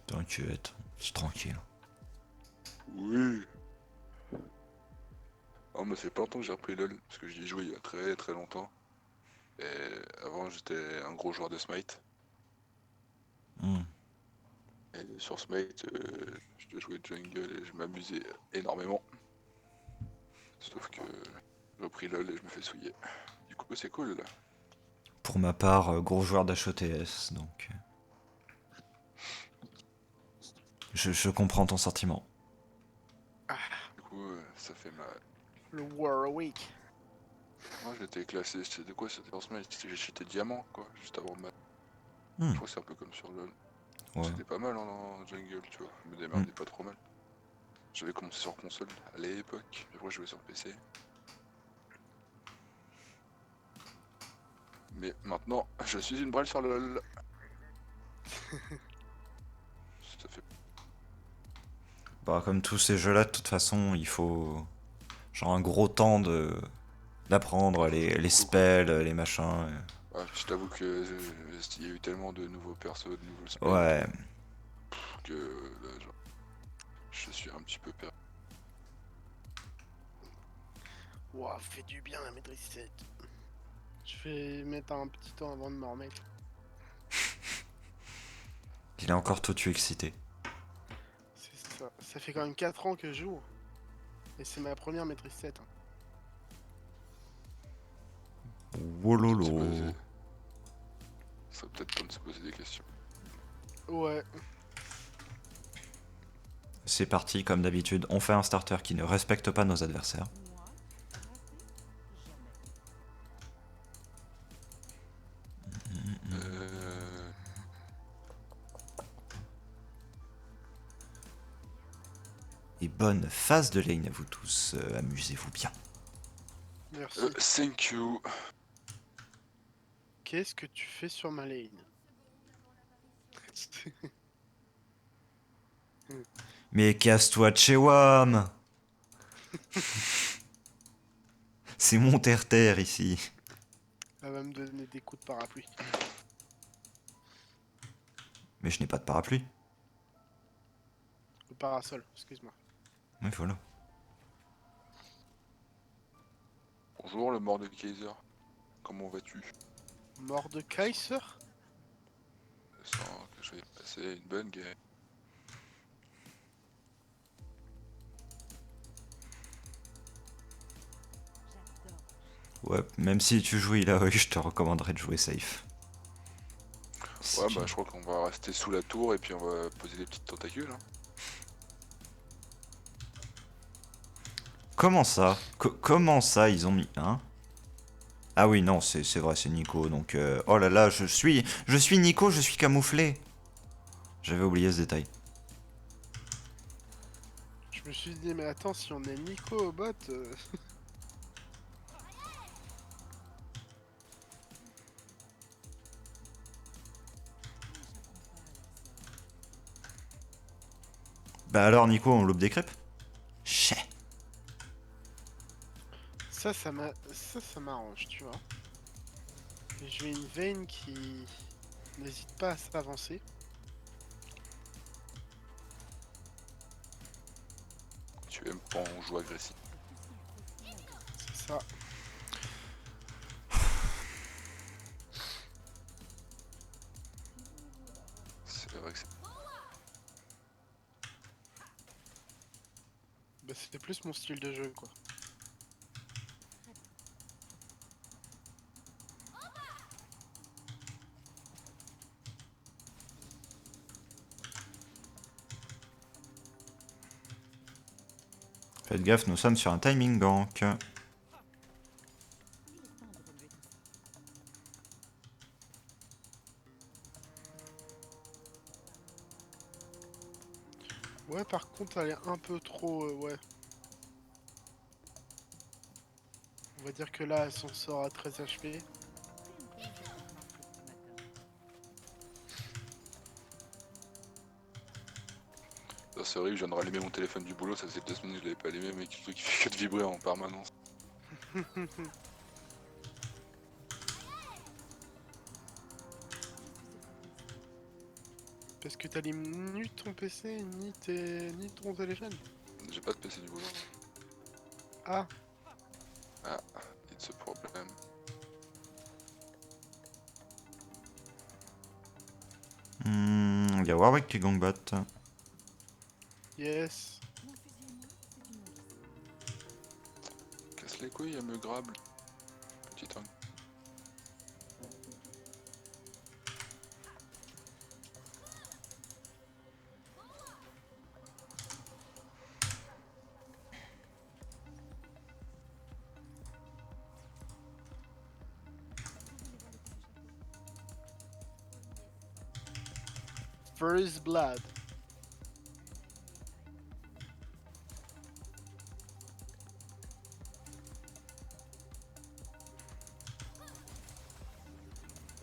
T'inquiète, c'est tranquille. Oui. Oh, mais c'est pas longtemps que j'ai repris LoL, parce que j'y ai joué il y a très très longtemps. Et avant, j'étais un gros joueur de Smite. Hmm. Et sur Smite, je jouais jungle et je m'amusais énormément. Sauf que j'ai repris LoL et je me fais souiller. Du coup, c'est cool là. Pour ma part, gros joueur d'HOTS, donc je comprends ton sentiment. Ah, Du coup, ça fait mal. le Warwick. Moi, j'étais classé, c'était quoi? C'était en Smite, j'étais diamant quoi, juste avant ma. Je Hmm. crois que c'est un peu comme sur LoL. Ouais. C'était pas mal en jungle, tu vois. Je me Hmm. démerdais pas trop mal. J'avais commencé sur console à l'époque, puis après je jouais sur PC. Mais maintenant, je suis une brêle sur LoL. Ça fait. Bah, comme tous ces jeux-là, de toute façon, il faut genre un gros temps de d'apprendre Ah, les beaucoup quoi. spells, les machins. Ah, je t'avoue que il y a eu tellement de nouveaux persos, de nouveaux spells et Ouais. tout, que là, genre, je suis un petit peu perdu. Ouah, fait du bien la maîtrise 7. Je vais mettre un petit temps avant de m'en remettre. Il est encore tout tu excité. C'est ça. Ça fait quand même 4 ans que je joue. Et c'est ma première maîtrise 7. Hein. Peut-être se poser. Wololo. Ça serait peut-être temps de se poser des questions. Ouais. C'est parti, comme d'habitude, on fait un starter qui ne respecte pas nos adversaires. Euh... Et bonne phase de lane à vous tous, amusez-vous bien. Merci. Thank you. Qu'est-ce que tu fais sur ma lane? Mais casse-toi de chez WAM. C'est mon terre-terre ici. Elle va me donner des coups de parapluie. Mais je n'ai pas de parapluie. Le parasol, excuse-moi. Oui, voilà. Bonjour le mort de Kaiser. Comment vas-tu? Mordekaiser? Je sens que je vais passer une bonne game. Ouais, même si tu joues Ilaoi, je te recommanderais de jouer safe. Ouais, Si tu- bah je crois qu'on va rester sous la tour et puis on va poser des petites tentacules. Hein. Comment ça comment ça ils ont mis un? Ah oui, non, c'est vrai, c'est Nico. Donc, oh là là, je suis Nico, je suis camouflé. J'avais oublié ce détail. Je me suis dit, mais attends, si on est Nico au bot, Bah alors, Nico, on loupe des crêpes? Chais. ça m'arrange, tu vois. Et j'ai une veine qui n'hésite pas à s'avancer. Tu aimes quand on joue agressif. C'est ça. C'est vrai que c'est. Bah, c'était plus mon style de jeu, quoi. Faites gaffe, nous sommes sur un timing gank. Ouais, par contre, elle est un peu trop... ouais. On va dire que là, elle s'en sort à 13 HP. C'est horrible, je viens de rallumer mon téléphone du boulot, ça faisait 2 semaines que je l'avais pas allumé, mais le truc qui fait que de vibrer en permanence. Parce que t'allumes ni ton PC, ni ton téléphone. J'ai pas de PC du boulot. Ah, Ah, it's a problem. Il y a Warwick qui gangbot. yes. Casse les couilles, elle me grable. Petit tank. First blood.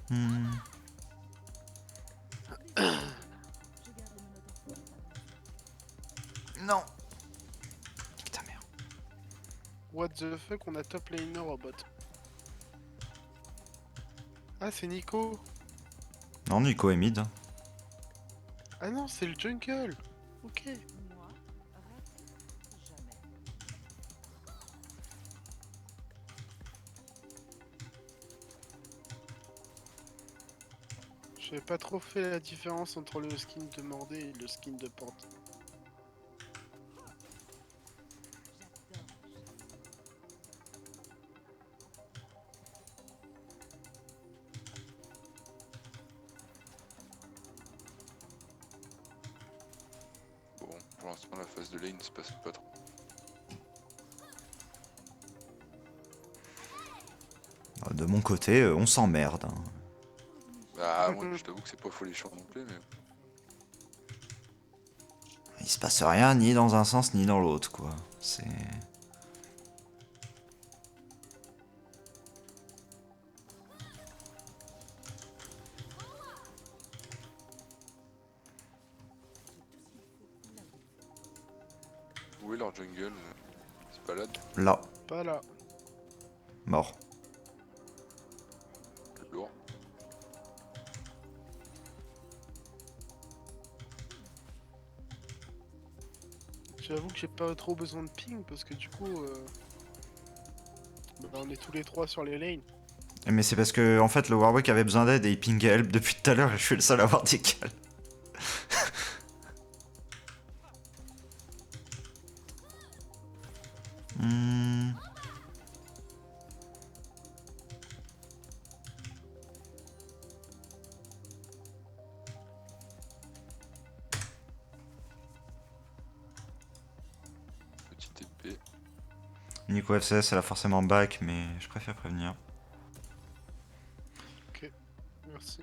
Hmm. Non. Nique ta mère. What the fuck, on a top laner robot. Ah, c'est Nico. Non, Nico est mid. Ah non, c'est le jungle. Ok. Moi, raté jamais. J'avais pas trop fait la différence entre le skin de Mordé et le skin de Pante. J'adore. Bon, pour l'instant, la phase de lane se passe pas trop. De mon côté, on s'emmerde. Hein. Bah, moi, je t'avoue que c'est pas folichon non plus, mais. Il se passe rien ni dans un sens ni dans l'autre, quoi. C'est. Où est leur jungle C'est pas là, Là, Pas là. mort. lourd. J'avoue que j'ai pas trop besoin de ping parce que du coup, bah, on est tous les trois sur les lanes. Mais c'est parce que, en fait, le Warwick avait besoin d'aide et il pingait help depuis tout à l'heure et je suis le seul à avoir décal. Hmm. Petite épée. Nico FCS, elle a forcément back, mais je préfère prévenir. Ok, merci.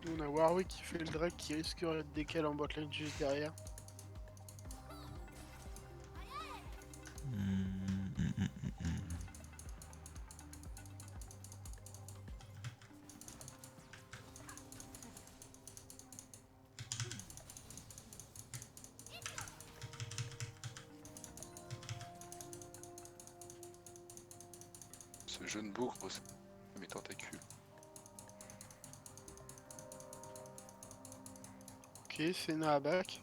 On a Warwick qui fait le drag qui risquerait de décaler en botlane juste derrière. Ce jeune bougre, c'est mes tentacules. Ok, Senna à back.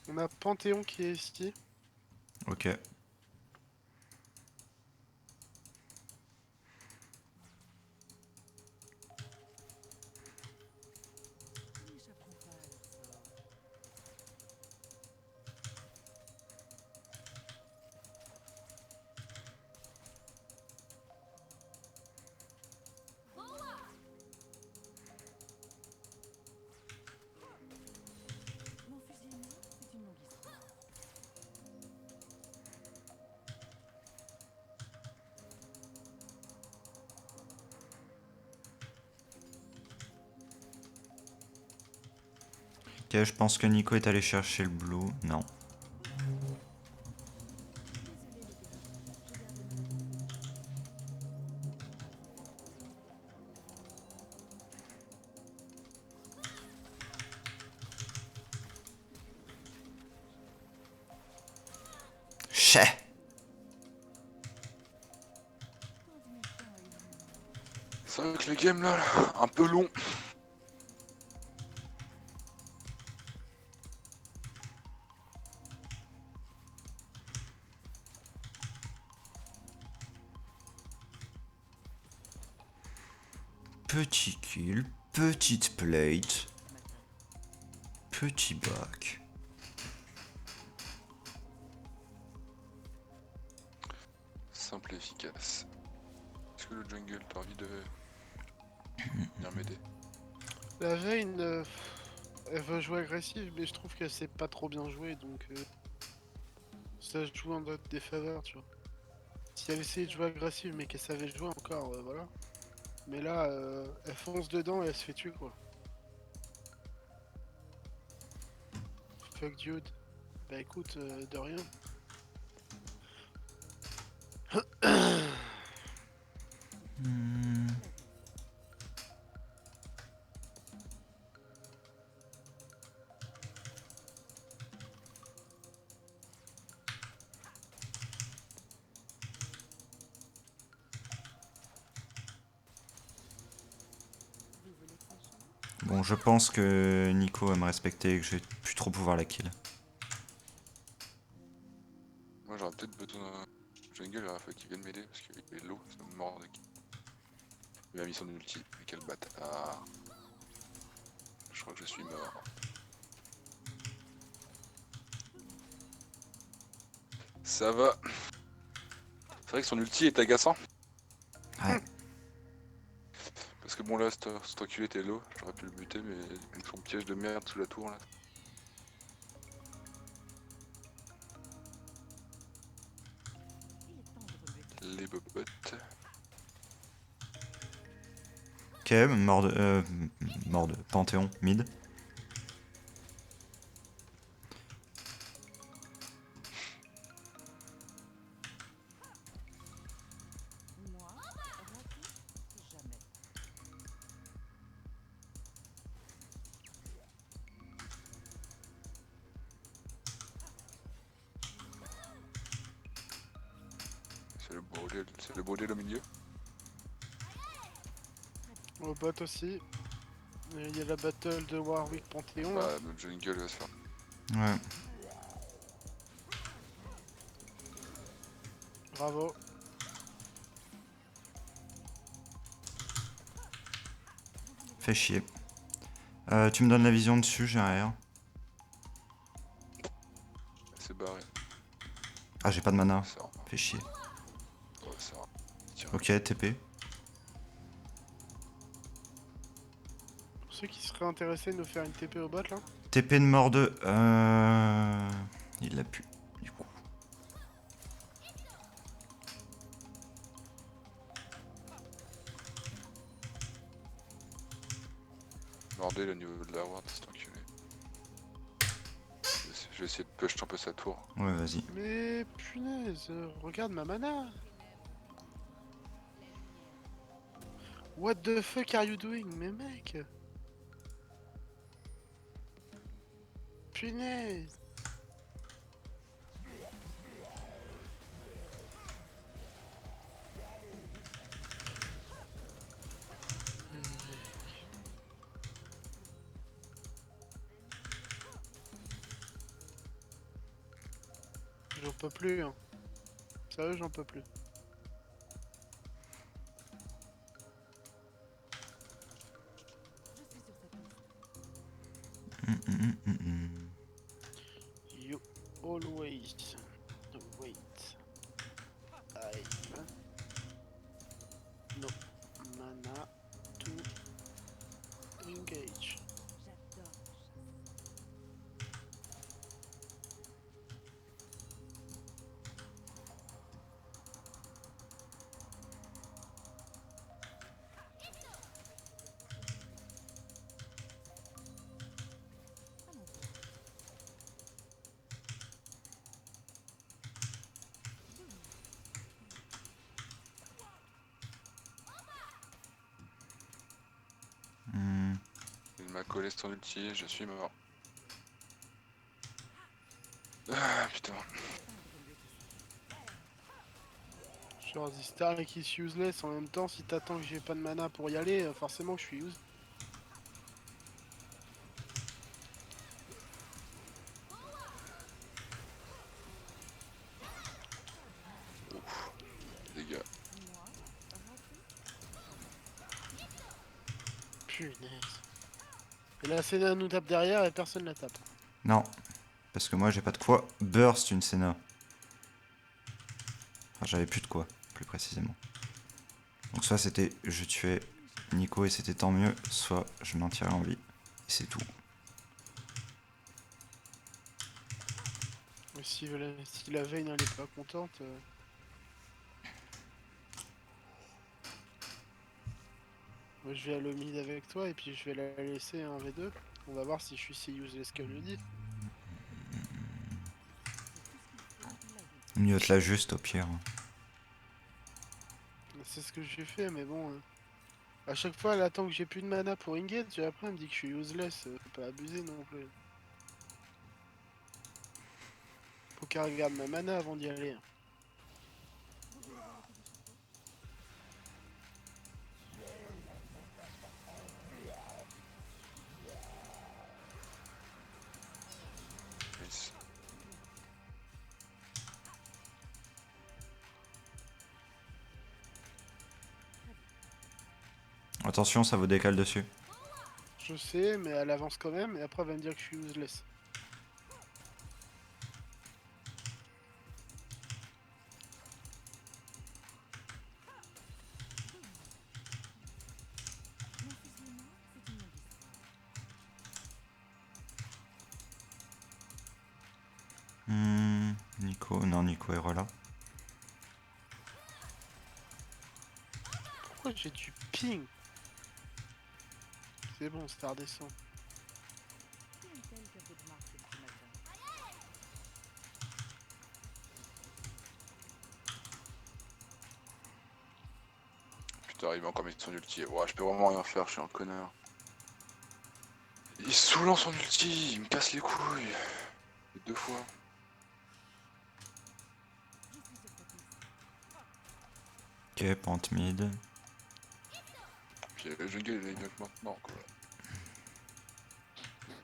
On a Panthéon qui est ici. Ok. Ils n'échapperont pas à leur sort. Mon fusil et moi, c'est une longue Ok, je pense que Nico est allé chercher le blue. Non. Chais. C'est vrai que les games là, un peu long. Petit kill, petite plate, petit bac. Simple et efficace. Est-ce que le jungle, t'as envie de venir m'aider? La Vayne, elle veut jouer agressive, mais je trouve que c'est pas trop bien joué, donc ça se joue en notre défaveur, tu vois. Si elle essayait de jouer agressive, mais qu'elle savait jouer encore, voilà. Mais là, elle fonce dedans et elle se fait tuer, quoi. Fuck dude. Bah écoute, de rien. Hmm. Bon, je pense que Nico va me respecter et que je vais plus trop pouvoir la kill. Moi j'aurais peut-être besoin d'un jungle la fois qu'il vienne m'aider parce qu'il est low, ça me mord. Il m'a mis son ulti, mais quel bâtard. Je crois que je suis mort. Ça va. C'est vrai que son ulti est agaçant. Ouais. Parce que bon là, cet enculé était low, j'aurais pu le buter, mais avec son piège de merde sous la tour là. Les bobottes. Ok, mort de Panthéon, mid. Moi, raté, jamais. C'est le bordel au milieu. Au bot aussi. Il y a la battle de Warwick Panthéon. là. Bah notre jungle va se faire. Ouais. Bravo. Fais chier. Tu me donnes la vision dessus, j'ai un R. C'est barré. Ah, j'ai pas de mana. Ça va. Fais chier. Ouais, ça va. Tiens. Ok, TP. Pour ceux qui seraient intéressés de nous faire une TP au bot là. TP de mort de... Il l'a pu, du coup. Mordez le niveau de la ward, cet enculé. Je vais essayer de push un peu sa tour. Ouais, vas-y. Mais punaise, regarde ma mana. What the fuck are you doing, mais mec? Punaise. J'en peux plus, hein. Sérieux, j'en peux plus. Je suis sur cette liste. You always wait. I no mana to engage. J'adore la chasse. À mon m'a collé son ulti, je suis mort. Ah putain. Genre, this Stark is useless. En même temps, si t'attends que j'ai pas de mana pour y aller, forcément que je suis use. Dégâts. Moi, raté, Punaise. Et la Senna nous tape derrière et personne la tape. Non, parce que moi j'ai pas de quoi burst une Senna. Enfin, j'avais plus de quoi, plus précisément. Donc soit c'était je tuais Nico et c'était tant mieux, soit je m'en tirais en vie. Et c'est tout. Et si la Vayne elle est pas contente. Moi, je vais aller au mid avec toi et puis je vais la laisser en V2. On va voir si je suis si useless qu'elle me dit. Mieux te la juste au pire. C'est ce que j'ai fait, mais bon. À chaque fois, elle attend que j'ai plus de mana pour engage et après elle me dit que je suis useless. Faut pas abuser non plus. Faut qu'elle regarde ma mana avant d'y aller. Nice. Attention, ça vous décale dessus. Je sais, mais elle avance quand même et après elle va me dire que je suis useless. mon fils Léna, c'est une longue histoire. Nico, non, Nico est là. Pourquoi j'ai du ping? C'est bon, ça redescend. Qui aime-t-elle qui a peu de marque ce petit matin? Putain, il m'a encore mis son ulti. Ouais, je peux vraiment rien faire, je suis un connard. Il est saoulant son ulti, il me casse les couilles. Et 2 fois. Je suis sur ta piste. Ok, pente mid. Puis le jungle il est mieux que maintenant quoi. J'adore.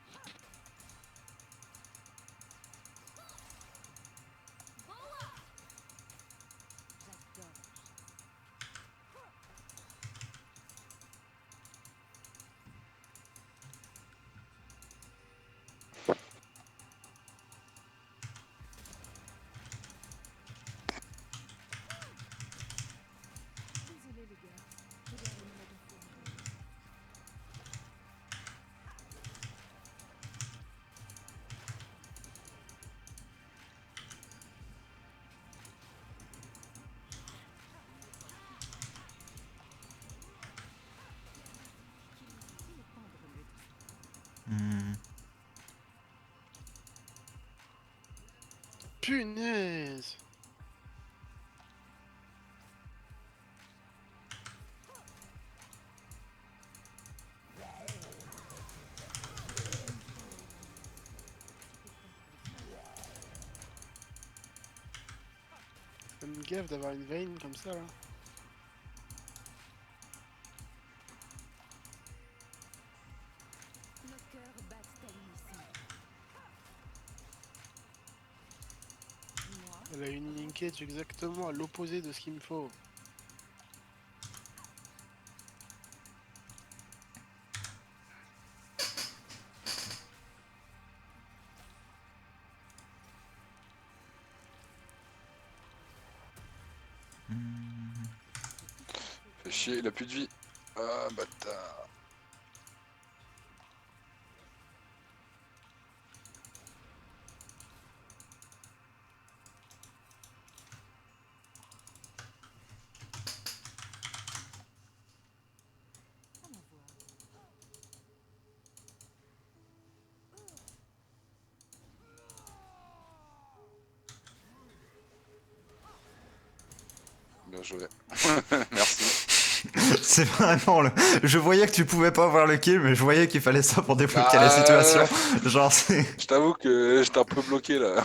Désolé les gars, je dois aller me mettre au four. Qui est tendre mieux tout ça? Punaise! Ça me gaffe d'avoir une veine comme ça là. Nos cœurs battent à l'unisson. Moi, Elle a une linkage exactement à l'opposé de ce qu'il me faut. Fait chier, il a plus de vie. Ah bâtard. on va voir. Bien joué. Merci. C'est vraiment le... Je voyais que tu pouvais pas avoir le kill, mais je voyais qu'il fallait ça pour débloquer la Ah, situation. Genre, c'est... Je t'avoue que j'étais un peu bloqué là.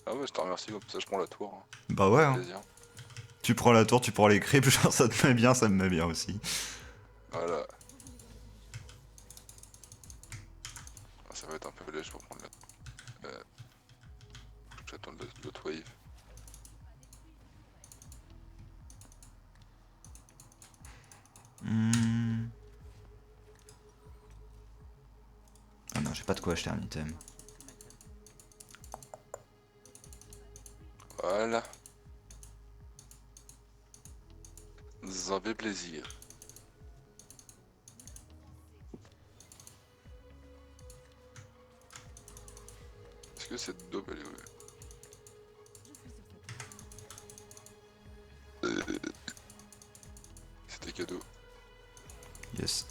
Ah ouais, je te remercie, comme ça je prends la tour. Hein. Bah ouais, hein. Plaisir. Tu prends la tour, tu prends les creeps, genre ça te met bien, ça me met bien aussi. Voilà. Ah, ça va être un peu léger pour prendre la... faut que j'attende l'autre wave. Hmm. Ah non, j'ai pas de quoi acheter un item. Voilà. Ça fait plaisir. Est-ce que cette daube elle est où? C'était cadeau. Yes.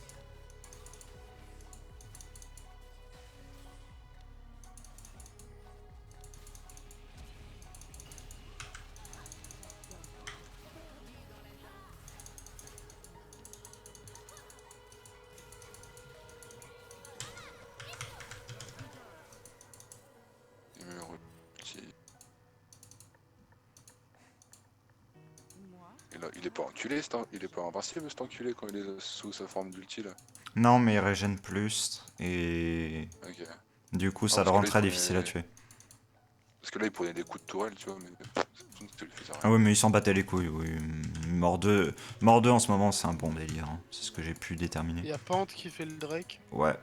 Numéro qui... Moi, Et là, il est pas enculé, il est pas invincible cet enculé quand il est sous sa forme d'ulti là. Non, mais il régène plus, et... Ok. Du coup, Ah, ça le parce que rend là, il très prenait- difficile à tuer. Parce que là il prenait des coups de tourelle, tu vois, mais ça lui faisait Ah rien. ouais, mais il s'en battait les couilles, oui. Mort 2 en ce moment, c'est un bon délire. Hein. C'est ce que j'ai pu déterminer. Y'a Pante qui fait le Drake. Ouais.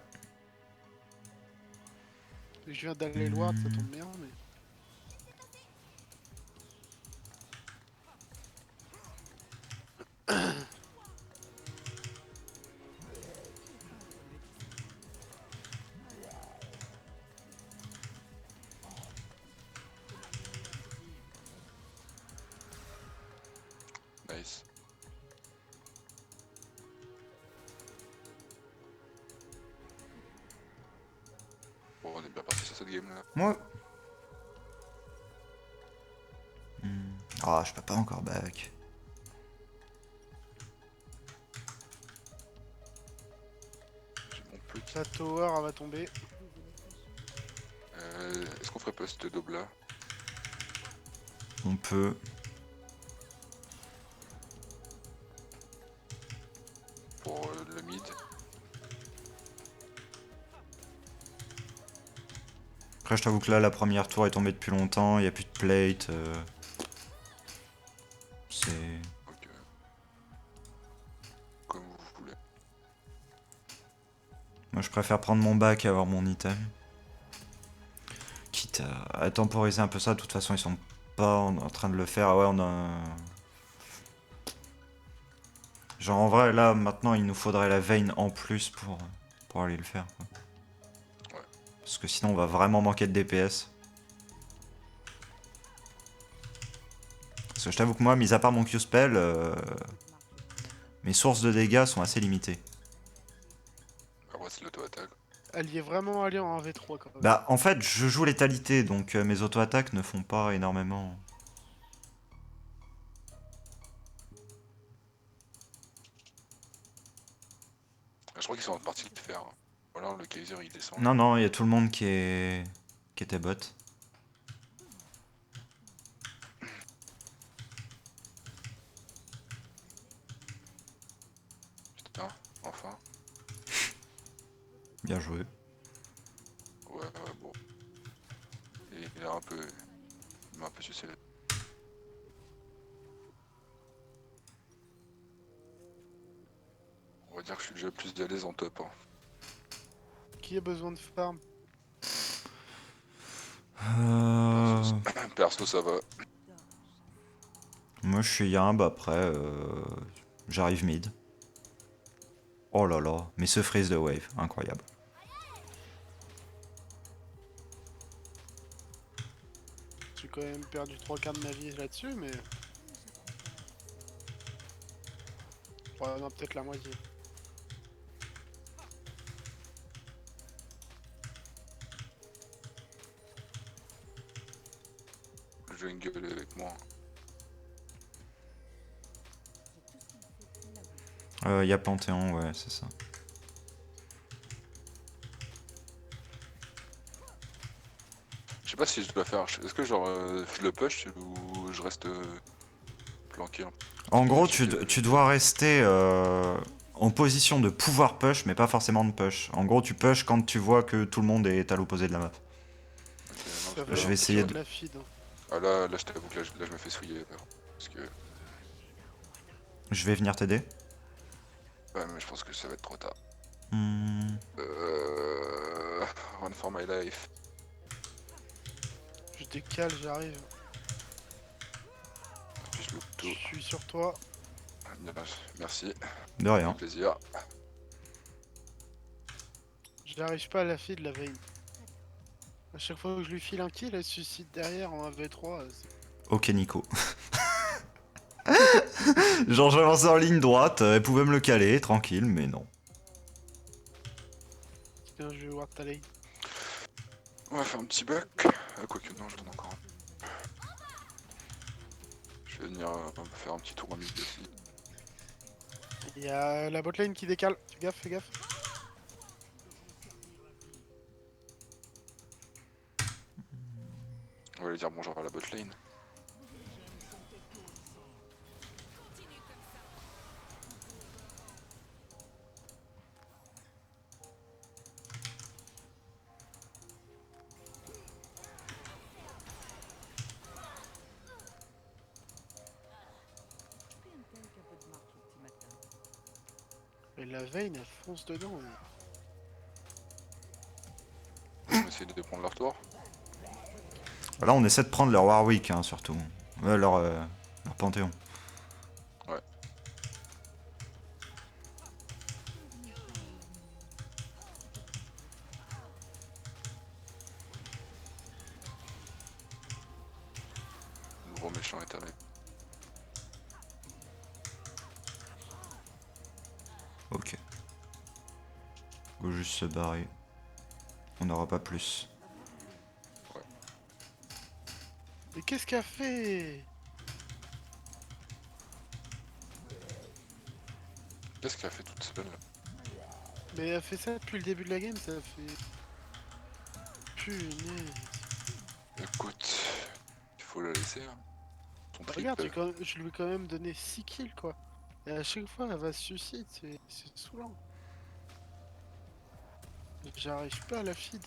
Je viens d'aller le ward, ça tombe bien, mais. Nice. Bon, on est bien parti sur cette game là. Moi. Ah, je peux pas encore back. J'ai mon petit. La tower, elle va tomber. Est-ce qu'on ferait pas cette daube là? On peut. Pour le mid? Après, je t'avoue que là, la première tour est tombée depuis longtemps. Il n'y a plus de plate. C'est. Ok. Comme vous voulez. Moi, je préfère prendre mon back et avoir mon item. Quitte à temporiser un peu ça. De toute façon, ils sont pas en train de le faire. Ah ouais, on a. Genre, en vrai, là, maintenant, il nous faudrait la veine en plus pour aller le faire. Quoi. Ouais. Parce que sinon, on va vraiment manquer de DPS. Parce que je t'avoue que moi, mis à part mon Q-spell, mes sources de dégâts sont assez limitées. Après c'est l'auto-attaque. Elle y est vraiment allée en 1v3 quand même. Bah, en fait, je joue létalité, donc mes auto-attaques ne font pas énormément. Je crois qu'ils sont partis le faire. Ou alors le Kaiser il descend. Non, non, il y a tout le monde qui était bot. Putain, enfin. Bien joué. Ouais, bon. Et il a un peu. Il m'a un peu sucé la... On va dire que je suis déjà plus à l'aise en top. Hein. Qui a besoin de farm? Perso, ça va. Moi, je suis Yimb, après, j'arrive mid. Oh là là, mais ce freeze de wave, incroyable. J'ai quand même perdu 3 quarts de ma vie là-dessus, mais. Ouais, non, peut-être la moitié. Je vais gueuler avec moi. Y a Panthéon, ouais, c'est ça. Je sais pas si je dois faire. Est-ce que genre je le push ou je reste planqué hein. En gros, Je sais tu dois rester en position de pouvoir push, mais pas forcément de push. En gros, tu push quand tu vois que tout le monde est à l'opposé de la map. Ok, non, Ça je va Je peux- vais être essayer dur de... la feed. Hein. Ah là je t'avoue que là, je me fais souiller. Là, parce que. Je vais venir t'aider. Ouais, mais je pense que ça va être trop tard. Hmm. Run for my life. Je décale, j'arrive. Puis je loupe Je tout. suis sur toi. Bien, merci, De rien. avec plaisir. J'arrive pas à la feed la veine. À chaque fois que je lui file un kill, elle se suicide derrière en 1v3. Ok, Nico. Genre, j'avançais en ligne droite, elle pouvait me le caler, tranquille, mais non. Tiens, je vais voir ta lane. On va faire un petit buck. Quoique non, j'en ai encore un. Je vais venir faire un petit tour en mid aussi. Il y a la botlane qui décale. Fais gaffe, fais gaffe. On va aller dire bonjour à la bot lane. Fais un tel qu'un peu de marche au petit matin. Et la veine, elle fonce dedans. On va essayer de prendre leur tour. Là, on essaie de prendre leur Warwick, hein, surtout. Leur Panthéon. Ouais. Le gros méchant est arrivé. Ok. Faut juste se barrer. On n'aura pas plus. Mais qu'est-ce qu'elle fait? Qu'est-ce qu'elle a fait toute seule là? Mais elle fait ça depuis le début de la game, ça fait... Punaise. Écoute, il faut la laisser. Hein. Son Regarde, triple. je lui ai quand même donné 6 kills quoi. Et à chaque fois, elle va se suicide, c'est saoulant. J'arrive pas à la feed.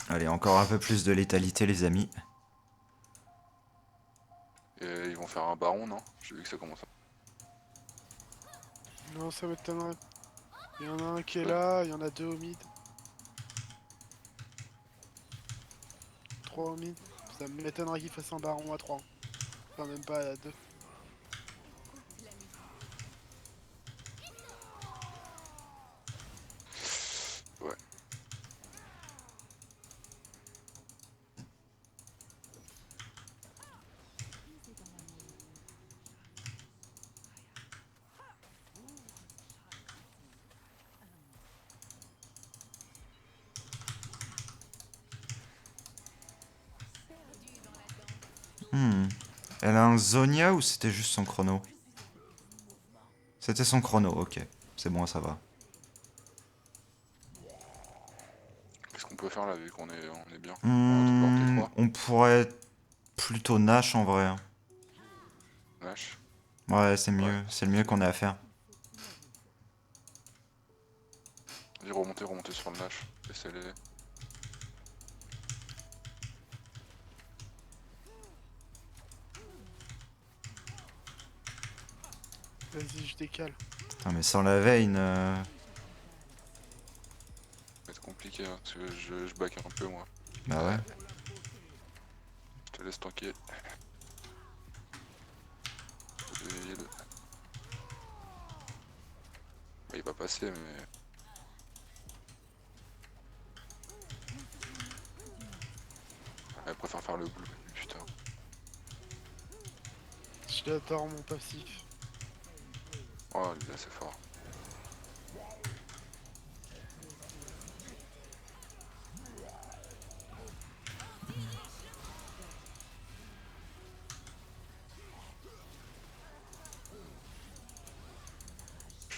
Allez, encore un peu plus de létalité, les amis. Et ils vont faire un baron, non? J'ai vu que ça commence. Non, ça m'étonnerait. Il y en a un qui est Ouais. là, il y en a 2 au mid. 3 au mid. Ça m'étonnerait qu'il fasse un baron à 3. Enfin, même pas à 2. Ouais. Elle a un Zonia ou c'était juste son chrono? C'était son chrono, ok. C'est bon, ça va. Qu'est-ce qu'on peut faire là vu qu'on est, on est bien? On va On pourrait plutôt Nash en vrai. Hein. Nash. Ouais, c'est mieux. Ouais. C'est le mieux qu'on ait à faire. Vas-y, remontez sur le Nash. Laissez-les. Vas-y, je décale. Putain, mais sans la veine... Ça va être compliqué hein, parce que je back un peu moi. Bah ouais. Je te laisse tanker. Heal. Il va passer mais... Elle préfère faire le blue, putain. J'adore mon passif. Oh, il est assez fort.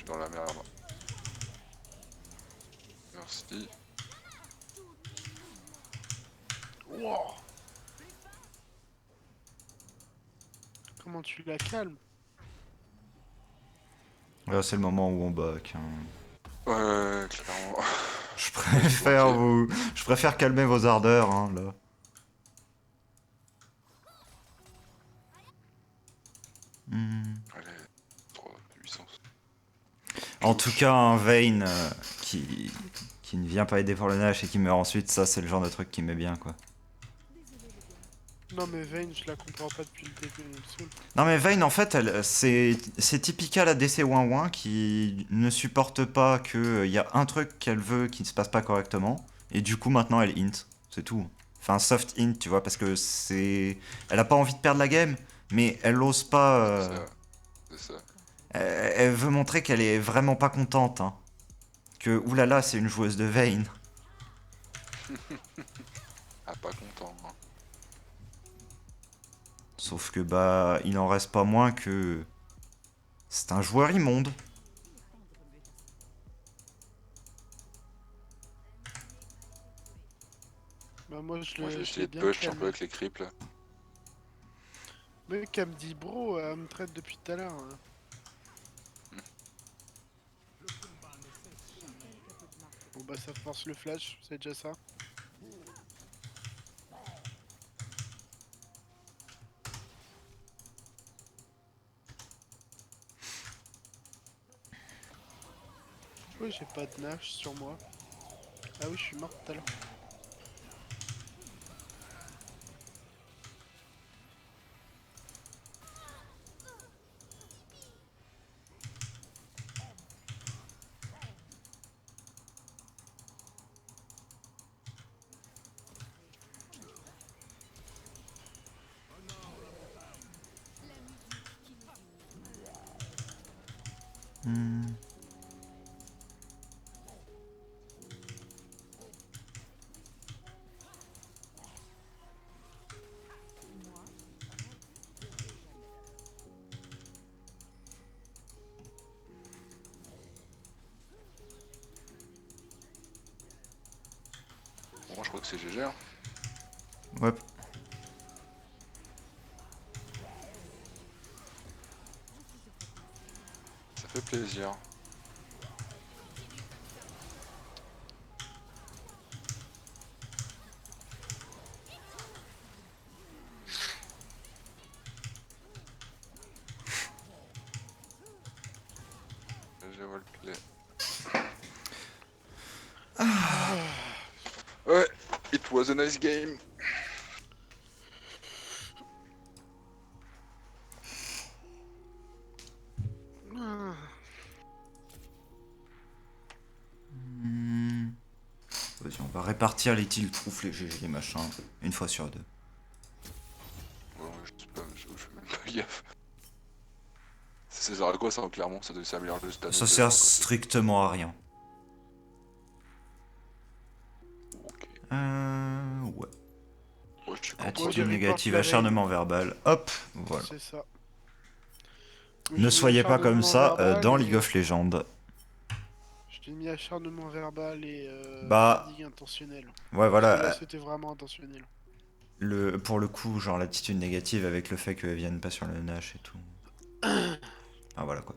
dans la merde. Merci. Wow. Comment tu la calmes? Là, c'est le moment où on back. Hein. Ouais, clairement. Je préfère calmer vos ardeurs, hein, là. Allez, 3 puissance. En tout cas, un Vayne qui ne vient pas aider pour le Nash et qui meurt ensuite, ça, c'est le genre de truc qui met bien, quoi. Non mais Vayne, je la comprends pas depuis le début, elle me saoule. Non mais Vayne en fait c'est typical ADC ouin qui ne supporte pas qu'il y a un truc qu'elle veut qui ne se passe pas correctement et du coup maintenant elle int, c'est tout. Enfin soft int tu vois parce que c'est... Elle a pas envie de perdre la game mais elle ose pas... C'est ça. C'est ça. Elle veut montrer qu'elle est vraiment pas contente. Hein. Que oulala c'est une joueuse de Vayne. Ah, pas content. Hein. Sauf que bah il en reste pas moins que... C'est un joueur immonde. Bah moi je Moi, j'ai l'ai essayé de bien push un calmé. peu avec les creeps là. Mec, elle me dit bro, elle me traite depuis tout à l'heure. Hein. Bon bah ça force le flash, c'est déjà ça. Oui, j'ai pas de Nash sur moi. Ah oui, je suis mort tout à l'heure. Bon, je crois que c'est GG. Hein. Ouais. Ça fait plaisir. GG Wallplay. Ouais, it was a nice game. Ah. Vas-y, on va répartir les tilts, troufles, les GG, les machins, une fois sur deux. Ouais, je sais pas, je fais même pas gaffe. Ça sert à quoi ça, clairement? Ça doit s'améliorer le stade. Ça sert strictement à rien. Ok. Ouais. Ouais, je suis content. Attitude je négative, reporte la acharnement verbal. Hop, voilà. C'est ça. Ne J'ai mis soyez pas comme acharnement ça verbal dans et- League of Legends. Je t'ai mis acharnement verbal et Bah. fatigue intentionnelle. Ouais, Parce que là voilà. c'était vraiment intentionnel. Pour le coup, genre l'attitude négative avec le fait qu'elle vienne pas sur le Nash et tout. Ah, voilà quoi.